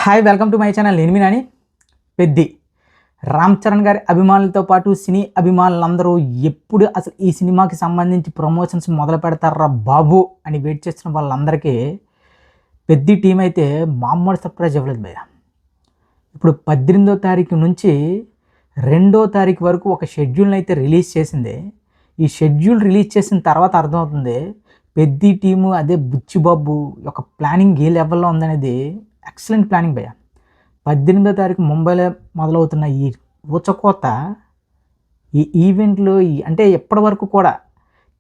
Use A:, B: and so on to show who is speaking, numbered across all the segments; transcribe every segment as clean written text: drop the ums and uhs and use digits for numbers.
A: Hi, welcome to my channel. నేను మీ నాని. పెద్ది రామ్ చరణ్ గారి అభిమానులతో పాటు సినీ అభిమానులందరూ ఎప్పుడు అసలు ఈ సినిమాకి సంబంధించి ప్రమోషన్స్ మొదలు పెడతారా బాబు అని వెయిట్ చేస్తున్న వాళ్ళందరికీ పెద్ది టీం అయితే మామూలు సర్ప్రైజ్ ఇవ్వలేదు భయ్య. ఇప్పుడు 18వ తారీఖు నుంచి 2వ తారీఖు వరకు ఒక షెడ్యూల్ని అయితే రిలీజ్ చేసింది. ఈ షెడ్యూల్ రిలీజ్ చేసిన తర్వాత అర్థమవుతుంది పెద్ది టీము అదే బుచ్చిబాబు యొక్క ప్లానింగ్ ఏ లెవెల్లో ఉందనేది. ఎక్సలెంట్ ప్లానింగ్ భయ్య. 18వ తారీఖు ముంబైలో మొదలవుతున్న ఈ ఊచకోత ఈ ఈవెంట్లు అంటే ఎప్పటి వరకు కూడా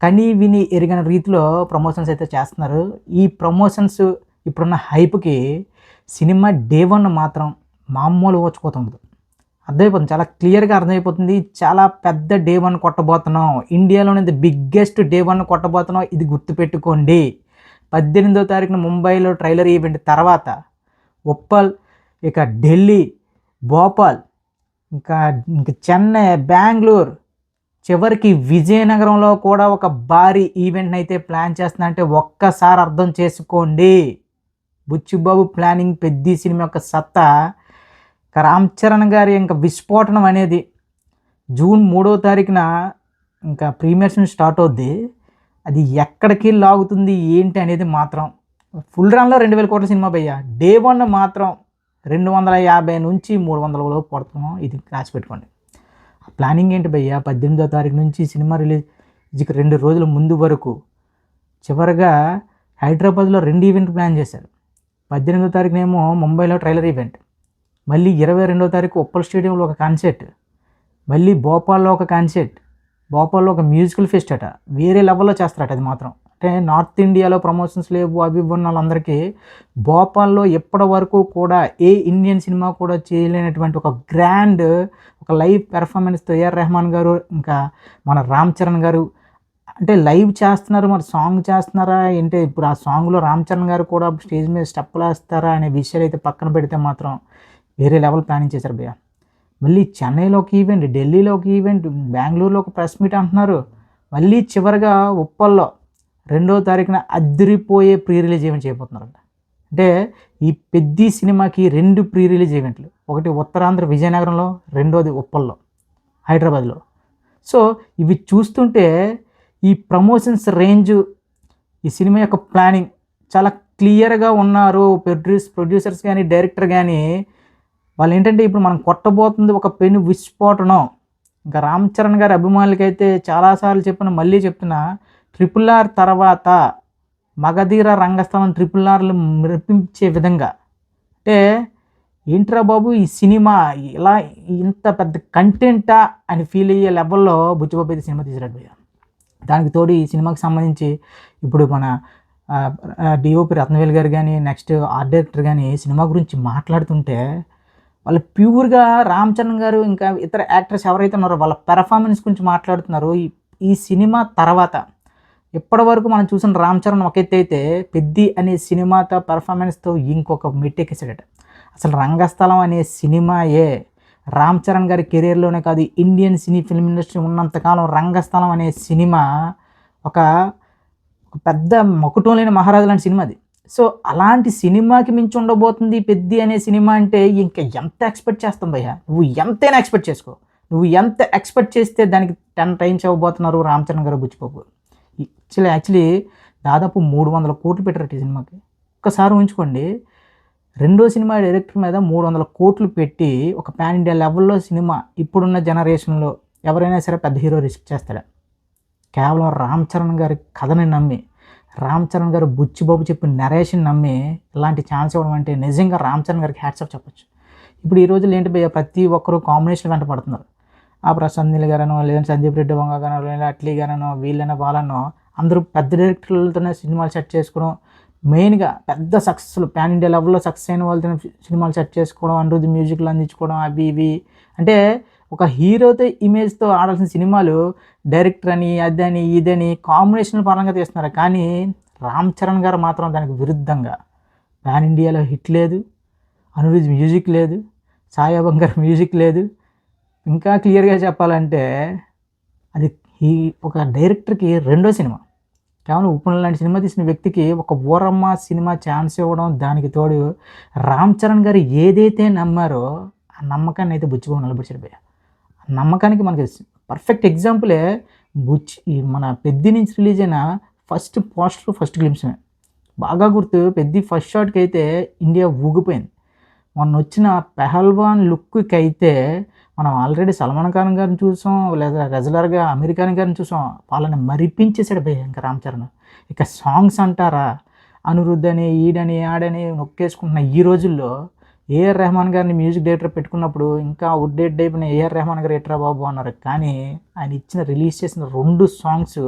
A: కనీ విని ఎరిగిన రీతిలో ప్రమోషన్స్ అయితే చేస్తున్నారు. ఈ ప్రమోషన్స్ ఇప్పుడున్న హైప్కి సినిమా డే 1 మాత్రం మామూలు ఊచకోత ఉండదు. అర్థమైపోతుంది, చాలా క్లియర్గా అర్థమైపోతుంది. చాలా పెద్ద డే 1 కొట్టబోతున్నాం, ఇండియాలోనే బిగ్గెస్ట్ డే 1 కొట్టబోతున్నాం, ఇది గుర్తుపెట్టుకోండి. 18వ తారీఖున ముంబైలో ట్రైలర్ ఈవెంట్ తర్వాత ఉప్పల్, ఇక ఢిల్లీ, భోపాల్, ఇంకా చెన్నై, బెంగళూరు, చివరికి విజయనగరంలో కూడా ఒక భారీ ఈవెంట్ని అయితే ప్లాన్ చేస్తుందంటే ఒక్కసారి అర్థం చేసుకోండి. బుచ్చిబాబు ప్లానింగ్, పెద్ది సినిమా యొక్క సత్తా. రామ్ చరణ్ గారి ఇంకా విస్ఫోటనం అనేది జూన్ 3వ తారీఖున ఇంకా ప్రీమియర్స్ స్టార్ట్ అవుద్ది. అది ఎక్కడికి లాగుతుంది ఏంటి అనేది మాత్రం ఫుల్ రన్లో 2000 కోట్ల సినిమా భయ్య. డే 1 మాత్రం 250 నుంచి 300 లోపు పడుతున్నాం, ఇది రాసి పెట్టుకోండి. ఆ ప్లానింగ్ ఏంటి భయ్య? 18వ తారీఖు నుంచి సినిమా రిలీజ్కి 2 రోజుల ముందు వరకు చివరిగా హైదరాబాద్లో 2 ఈవెంట్ ప్లాన్ చేశారు. 18వ తారీఖునేమో ముంబైలో ట్రైలర్ ఈవెంట్, మళ్ళీ 22వ తారీఖు ఉప్పల్ స్టేడియంలో ఒక కాన్సర్ట్, మళ్ళీ భోపాల్లో ఒక కాన్సర్ట్, భోపాల్లో ఒక మ్యూజికల్ ఫెస్ట్ అట. వేరే లెవెల్లో చేస్తారట. అది మాత్రం అంటే నార్త్ ఇండియాలో ప్రమోషన్స్ లేవు అవి ఉన్న వాళ్ళందరికీ భోపాల్లో ఎప్పటి వరకు కూడా ఏ ఇండియన్ సినిమా కూడా చేయలేనటువంటి ఒక గ్రాండ్ ఒక లైవ్ పెర్ఫార్మెన్స్తో ఏఆర్ రెహమాన్ గారు ఇంకా మన రామ్ చరణ్ గారు అంటే లైవ్ చేస్తున్నారు. మరి సాంగ్ చేస్తున్నారా అంటే ఇప్పుడు ఆ సాంగ్లో రామ్ చరణ్ గారు కూడా స్టేజ్ మీద స్టెప్పులు వేస్తారా అనే విషయాలు అయితే పక్కన పెడితే మాత్రం వేరే లెవెల్ ప్లానింగ్ చేశారు భయ్య. మళ్ళీ చెన్నైలో ఒక ఈవెంట్, ఢిల్లీలో ఒక ఈవెంట్, బెంగళూరులో ఒక ప్రెస్ మీట్ అంటున్నారు. మళ్ళీ చివరిగా ఉప్పల్లో 2వ తారీఖున అదిరిపోయే ప్రీ రిలీజ్ ఈవెంట్ చేయబోతున్నారంట. అంటే ఈ పెద్ది సినిమాకి 2 ప్రీ రిలీజ్ ఈవెంట్లు, ఒకటి ఉత్తరాంధ్ర విజయనగరంలో, రెండోది ఉప్పల్లో హైదరాబాద్లో. సో ఇవి చూస్తుంటే ఈ ప్రమోషన్స్ రేంజ్, ఈ సినిమా యొక్క ప్లానింగ్ చాలా క్లియర్గా ఉన్నారు. ప్రొడ్యూసర్స్ కానీ డైరెక్టర్ కానీ వాళ్ళు ఏంటంటే ఇప్పుడు మనం కొట్టబోతుంది ఒక పెను విస్ఫోటనం. ఇంకా రామ్ చరణ్ గారి అభిమానులకైతే చాలాసార్లు చెప్పిన మళ్ళీ చెప్తున్నా, RRR తర్వాత మగధీర రంగస్థలం RRRలు మెప్పించే విధంగా అంటే ఏంట్రా బాబు ఈ సినిమా ఇలా ఇంత పెద్ద కంటెంటా అని ఫీల్ అయ్యే లెవెల్లో బుచ్చిబాబు అయితే సినిమా తీసినట్టు. దానికి తోడు ఈ సినిమాకి సంబంధించి ఇప్పుడు మన డిఓపి రత్నవేల్ గారు కానీ నెక్స్ట్ ఆర్ట్ డైరెక్టర్ కానీ సినిమా గురించి మాట్లాడుతుంటే వాళ్ళు ప్యూర్గా రామ్ చరణ్ గారు ఇంకా ఇతర యాక్టర్స్ ఎవరైతే ఉన్నారో వాళ్ళ పెర్ఫార్మెన్స్ గురించి మాట్లాడుతున్నారు. ఈ సినిమా తర్వాత ఇప్పటి వరకు మనం చూసిన రామ్ చరణ్ ఒక ఎత్తు అయితే పెద్ది అనే సినిమాతో పెర్ఫార్మెన్స్తో ఇంకొక మెట్టెక్కేసాడట. అసలు రంగస్థలం అనే సినిమాయే రామ్ చరణ్ గారి కెరీర్లోనే కాదు, ఇండియన్ సినీ ఫిల్మ్ ఇండస్ట్రీ ఉన్నంతకాలం రంగస్థలం అనే సినిమా ఒక పెద్ద మకుటం లేని మహారాజు లాంటి సినిమా అది. సో అలాంటి సినిమాకి మించి ఉండబోతుంది పెద్ది అనే సినిమా అంటే ఇంకా ఎంత ఎక్స్పెక్ట్ చేస్తాం భయ్య? నువ్వు ఎంతైనా ఎక్స్పెక్ట్ చేసుకో. నువ్వు ఎంత ఎక్స్పెక్ట్ చేస్తే దానికి 10 టైమ్స్ ఇవ్వబోతున్నారు రామ్ చరణ్ గారు బుచ్చిబాబు. యాక్చువల్లీ దాదాపు 300 కోట్లు పెట్టారట ఈ సినిమాకి. ఒక్కసారి ఉంచుకోండి, 2వ సినిమా డైరెక్టర్ మీద 300 కోట్లు పెట్టి ఒక పాన్ ఇండియా లెవెల్లో సినిమా ఇప్పుడున్న జనరేషన్లో ఎవరైనా సరే పెద్ద హీరో రిస్క్ చేస్తాడా? కేవలం రామ్ చరణ్ గారి కథని నమ్మి, రామ్ చరణ్ గారు బుచ్చిబాబు చెప్పిన నరేషన్ నమ్మి ఇలాంటి ఛాన్స్ ఇవ్వడం అంటే నిజంగా రామ్ చరణ్ గారికి హ్యాట్స్ ఆఫ్ చెప్పొచ్చు. ఇప్పుడు ఈ రోజులు ఏంటి భయ్య, ప్రతి ఒక్కరు కాంబినేషన్ వెంట పడుతున్నారు. ఆ ప్రశాంత్ నీల్ గారనో, లేదంటే సందీప్ రెడ్డి వంగ గానో, లేదా అట్లీ గానో, వీళ్ళనో వాళ్ళనో అందరూ పెద్ద డైరెక్టర్లతోనే సినిమాలు సెట్ చేసుకోవడం, మెయిన్గా పెద్ద సక్సెస్లు పాన్ ఇండియా లెవెల్లో సక్సెస్ అయిన వాళ్ళతోనే సినిమాలు సెట్ చేసుకోవడం, అనిరుద్ధ్ మ్యూజిక్లు అందించుకోవడం, అవి ఇవి అంటే ఒక హీరోతో ఇమేజ్తో ఆడాల్సిన సినిమాలు డైరెక్టర్ అని అదని ఇదని కాంబినేషన్ పరంగా తీస్తున్నారు. కానీ రామ్ చరణ్ గారు మాత్రం దానికి విరుద్ధంగా పాన్ ఇండియాలో హిట్ లేదు, అనిరుద్ధ్ మ్యూజిక్ లేదు, సాయి అభంకర్ మ్యూజిక్ లేదు. ఇంకా క్లియర్గా చెప్పాలంటే అది ఒక డైరెక్టర్కి 2వ సినిమా. కేవలం ఉప్పున లాంటి సినిమా తీసిన వ్యక్తికి ఒక ఊరమ్మ సినిమా ఛాన్స్ ఇవ్వడం, దానికి తోడు రామ్ చరణ్ గారు ఏదైతే నమ్మారో ఆ నమ్మకాన్ని అయితే బుచ్చిబాబు నిలబెట్టాడు భయ్య. ఆ నమ్మకానికి మనకి పర్ఫెక్ట్ ఎగ్జాంపులే ఈ మన పెద్ది నుంచి రిలీజ్ అయిన ఫస్ట్ పోస్టర్, ఫస్ట్ గ్లిమ్స్‌నే. బాగా గుర్తు, పెద్ది ఫస్ట్ షాట్‌కి అయితే ఇండియా ఊగిపోయింది. మొన్న వచ్చిన పెహల్వాన్ లుక్‌కి అయితే మనం ఆల్రెడీ సల్మాన్ ఖాన్ గారిని చూసాం, లేదా రెగ్యులర్‌గా అమీర్ ఖాన్ గారిని చూసాం. వాళ్ళని మరిపించేసాడు భయ్య ఇంకా రామ్ చరణ్. ఇక సాంగ్స్ అంటారా, అనిరుద్ అని, ఈడని, ఆడని నొక్కేసుకుంటున్న ఈ రోజుల్లో ఏఆర్ రెహమాన్ గారిని మ్యూజిక్ డైరెక్టర్ పెట్టుకున్నప్పుడు ఇంకా అవుట్‌డేట్ అయిపోయిన ఏఆర్ రెహమాన్ గారు ఎట్రా బాబు అన్నారు. కానీ ఆయన రిలీజ్ చేసిన 2 సాంగ్స్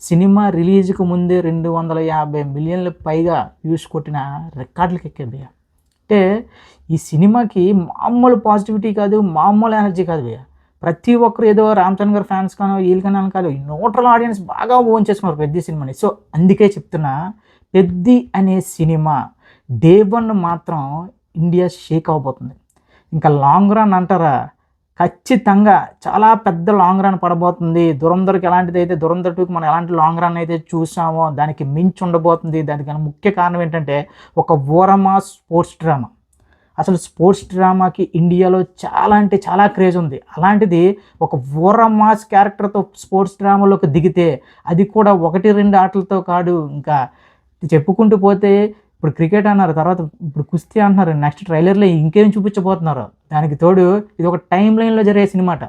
A: సినిమా రిలీజ్‌కి ముందే 250 మిలియన్ల పైగా వ్యూస్ కొట్టిన రికార్డులకు ఎక్కాయి భయ్య. అంటే ఈ సినిమాకి మామూలు పాజిటివిటీ కాదు, మామూలు ఎనర్జీ కాదు భయ్య. ప్రతి ఒక్కరు ఏదో రామ్ చరణ్ గారు ఫ్యాన్స్ కానో వీళ్ళకనో కాదు, న్యూట్రల్ ఆడియన్స్ బాగా ఓన్ చేసుకున్నారు పెద్ది సినిమాని. సో అందుకే చెప్తున్నా, పెద్ది అనే సినిమా డే 1 మాత్రం ఇండియా షేక్ అవబోతుంది. ఇంకా లాంగ్ రన్ అంటారా, ఖచ్చితంగా చాలా పెద్ద లాంగ్ రన్ పడబోతుంది. దురంధర్కి ఎలాంటిదైతే దురంధర్ 2కి మనం ఎలాంటి లాంగ్ రన్ అయితే చూసామో దానికి మించి ఉండబోతుంది. దానికి ముఖ్య కారణం ఏంటంటే ఒక ఊరమా స్పోర్ట్స్ డ్రామా. అసలు స్పోర్ట్స్ డ్రామాకి ఇండియాలో చాలా అంటే చాలా క్రేజ్ ఉంది. అలాంటిది ఒక ఊరమాస్ క్యారెక్టర్తో స్పోర్ట్స్ డ్రామాలోకి దిగితే, అది కూడా 1-2 ఆటలతో కాదు, ఇంకా చెప్పుకుంటూ పోతే ఇప్పుడు క్రికెట్ అన్నారు, తర్వాత ఇప్పుడు కుస్తీ అంటున్నారు, నెక్స్ట్ ట్రైలర్లో ఇంకేం చూపించబోతున్నారు. దానికి తోడు ఇది ఒక టైం లైన్లో జరిగే సినిమా అట.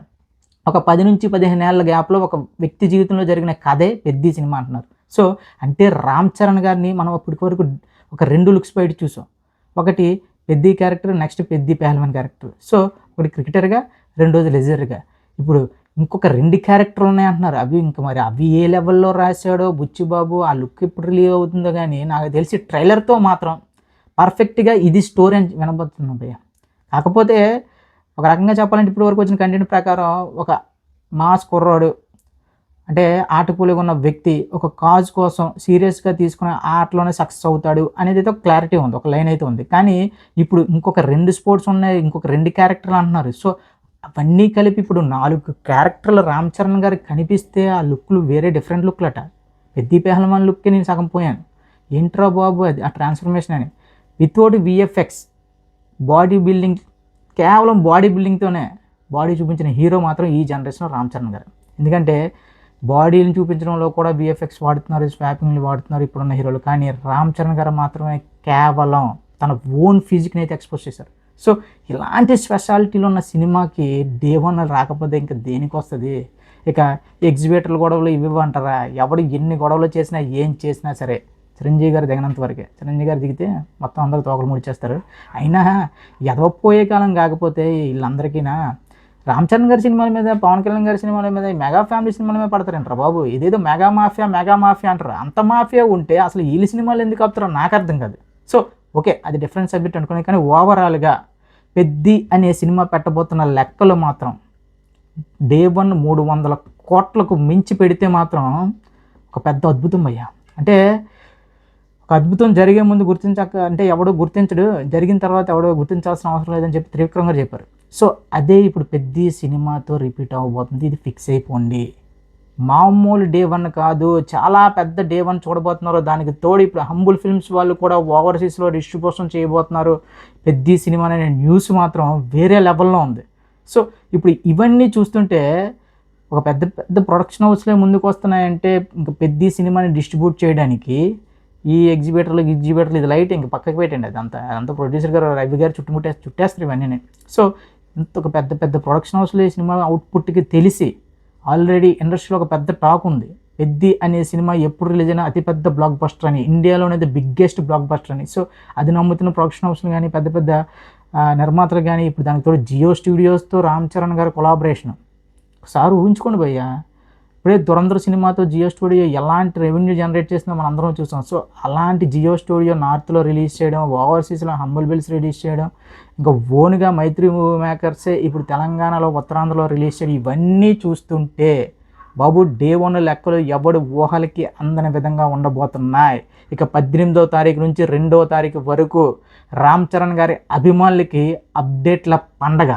A: ఒక 10 నుంచి 15 ఏళ్ల గ్యాప్లో ఒక వ్యక్తి జీవితంలో జరిగిన కథే పెద్ది సినిమా అంటున్నారు. సో అంటే రామ్ చరణ్ గారిని మనం ఇప్పటి వరకు ఒక 2 లుక్స్ బయట చూసాం. ఒకటి Peddi character, next Peddi pehlwan character. So ఒకటి క్రికెటర్గా, రెండోది లెజర్గా. ఇప్పుడు ఇంకొక 2 క్యారెక్టర్లు ఉన్నాయి అంటున్నారు. అవి ఇంకా మరి అవి ఏ లెవెల్లో రాశాడో బుచ్చిబాబు, ఆ లుక్ ఎప్పుడు రిలీవ్ అవుతుందో కానీ నాకు తెలిసి ట్రైలర్తో మాత్రం పర్ఫెక్ట్గా ఇది స్టోరీ అని వినబోతున్నాం భయ్య. కాకపోతే ఒక రకంగా చెప్పాలంటే ఇప్పటి వరకు వచ్చిన కంటెంట్ ప్రకారం ఒక మాస్ కుర్రాడు, అంటే ఆటకూలిగా ఉన్న వ్యక్తి ఒక కాజ్ కోసం సీరియస్గా తీసుకునే ఆటలోనే సక్సెస్ అవుతాడు అనేది అయితే ఒక క్లారిటీ ఉంది, ఒక లైన్ అయితే ఉంది. కానీ ఇప్పుడు ఇంకొక 2 స్పోర్ట్స్ ఉన్నాయి, ఇంకొక 2 క్యారెక్టర్లు అంటున్నారు. సో అవన్నీ కలిపి ఇప్పుడు 4 క్యారెక్టర్లు రామ్ చరణ్ గారికి కనిపిస్తే ఆ లుక్లు వేరే డిఫరెంట్ లుక్లట. పెద్ది పెహల్వాన్ లుక్కే నేను సగం పోయాను, ఏంట్రా బాబు అది ఆ ట్రాన్స్ఫర్మేషన్ అని. వితౌట్ విఎఫ్ఎక్స్, బాడీ బిల్డింగ్, కేవలం బాడీ బిల్డింగ్తోనే బాడీ చూపించిన హీరో మాత్రం ఈ జనరేషన్లో రామ్ చరణ్ గారు. ఎందుకంటే బాడీని చూపించడంలో కూడా విఎఫ్ఎక్స్ వాడుతున్నారు, స్వాపింగ్లు వాడుతున్నారు ఇప్పుడున్న హీరోలు. కానీ రామ్ చరణ్ గారు మాత్రమే కేవలం తన ఓన్ ఫిజిక్ని అయితే ఎక్స్పోజ్ చేశారు. సో ఇలాంటి స్పెషాలిటీలు ఉన్న సినిమాకి డే 1 రాకపోతే ఇంకా దేనికి వస్తుంది? ఇక ఎగ్జిబిటర్ల గొడవలు ఇవి అంటారా, ఎవడు ఎన్ని గొడవలు చేసినా ఏం చేసినా సరే చిరంజీవి గారు దిగినంత వరకే. చిరంజీవి గారు దిగితే మొత్తం అందరూ తోకలు ముడిచేస్తారు. అయినా ఎదవపోయే కాలం కాకపోతే వీళ్ళందరికీనా రామ్ చరణ్ గారి సినిమాల మీద, పవన్ కళ్యాణ్ గారి సినిమాల మీద, మెగా ఫ్యామిలీ సినిమాల మీద పడతారంటారా బాబు? ఇదేదో మెగా మాఫియా అంటారు. అంత మాఫియా ఉంటే అసలు వీళ్ళ సినిమాలు ఎందుకు ఆపుతారో నాకు అర్థం కాదు. సో ఓకే, అది డిఫరెంట్ సబ్జెక్ట్ అనుకునే, కానీ ఓవరాల్గా పెద్ది అనే సినిమా పెట్టబోతున్న లెక్కలు మాత్రం డే 1 300 కోట్లకు మించి పెడితే మాత్రం ఒక పెద్ద అద్భుతం అయ్యా. అంటే ఒక అద్భుతం జరిగే ముందు గుర్తించక, అంటే ఎవడో గుర్తించడు, జరిగిన తర్వాత ఎవడో గుర్తించాల్సిన అవసరం లేదని చెప్పి త్రివిక్రమ్ చెప్పారు. సో అదే ఇప్పుడు పెద్ది సినిమాతో రిపీట్ అవ్వబోతుంది. ఇది ఫిక్స్ అయిపోండి. మామూలు డే 1 కాదు, చాలా పెద్ద డే 1 చూడబోతున్నారు. దానికి తోడు ఇప్పుడు హంబుల్ ఫిల్మ్స్ వాళ్ళు కూడా ఓవర్సీస్లో డిస్ట్రిబ్యూషన్ చేయబోతున్నారు పెద్ది సినిమా అనే న్యూస్ మాత్రం వేరే లెవెల్లో ఉంది. సో ఇప్పుడు ఇవన్నీ చూస్తుంటే ఒక పెద్ద పెద్ద ప్రొడక్షన్ హౌస్లే ముందుకు వస్తున్నాయంటే ఇంకా పెద్ది సినిమాని డిస్ట్రిబ్యూట్ చేయడానికి ఈ ఎగ్జిబిటర్లు ఇది లైట్ ఇంక పక్కకి పెట్టండి. అదంతా ప్రొడ్యూసర్ గారు రవి గారు చుట్టేస్తారు ఇవన్నీ. సో ఇంత ఒక పెద్ద పెద్ద ప్రొడక్షన్ హౌస్లో ఈ సినిమా అవుట్పుట్కి తెలిసి ఆల్రెడీ ఇండస్ట్రీలో ఒక పెద్ద టాక్ ఉంది, పెద్ది అనే సినిమా ఎప్పుడు రిలీజ్ అయినా అతిపెద్ద బ్లాక్ బస్టర్ అని, ఇండియాలోనే బిగ్గెస్ట్ బ్లాక్ బస్టర్ అని. సో అది నమ్ముతున్న ప్రొడక్షన్ హౌస్లు కానీ, పెద్ద పెద్ద నిర్మాతలు కానీ, ఇప్పుడు దానికి తోడు జియో స్టూడియోస్తో రామ్ చరణ్ గారి కొలాబరేషన్ ఒకసారి ఊహించుకోండి భయ్యా. ఇప్పుడే దురంధర్ సినిమాతో జియో స్టూడియో ఎలాంటి రెవెన్యూ జనరేట్ చేస్తుందో మనం అందరం చూసాం. సో అలాంటి జియో స్టూడియో నార్త్లో రిలీజ్ చేయడం, ఓవర్సీస్లో హంబుల్ బిల్స్ రిలీజ్ చేయడం, ఇంకా ఓన్గా మైత్రి మూవీ మేకర్సే ఇప్పుడు తెలంగాణలో, ఉత్తరాంధ్రలో రిలీజ్ చేయడం, ఇవన్నీ చూస్తుంటే బాబు డే 1 లెక్కలు ఎవడు ఊహలకి అందని విధంగా ఉండబోతున్నాయి. ఇక 18వ తారీఖు నుంచి 2వ తారీఖు వరకు రామ్ చరణ్ గారి అభిమానులకి అప్డేట్ల పండగ.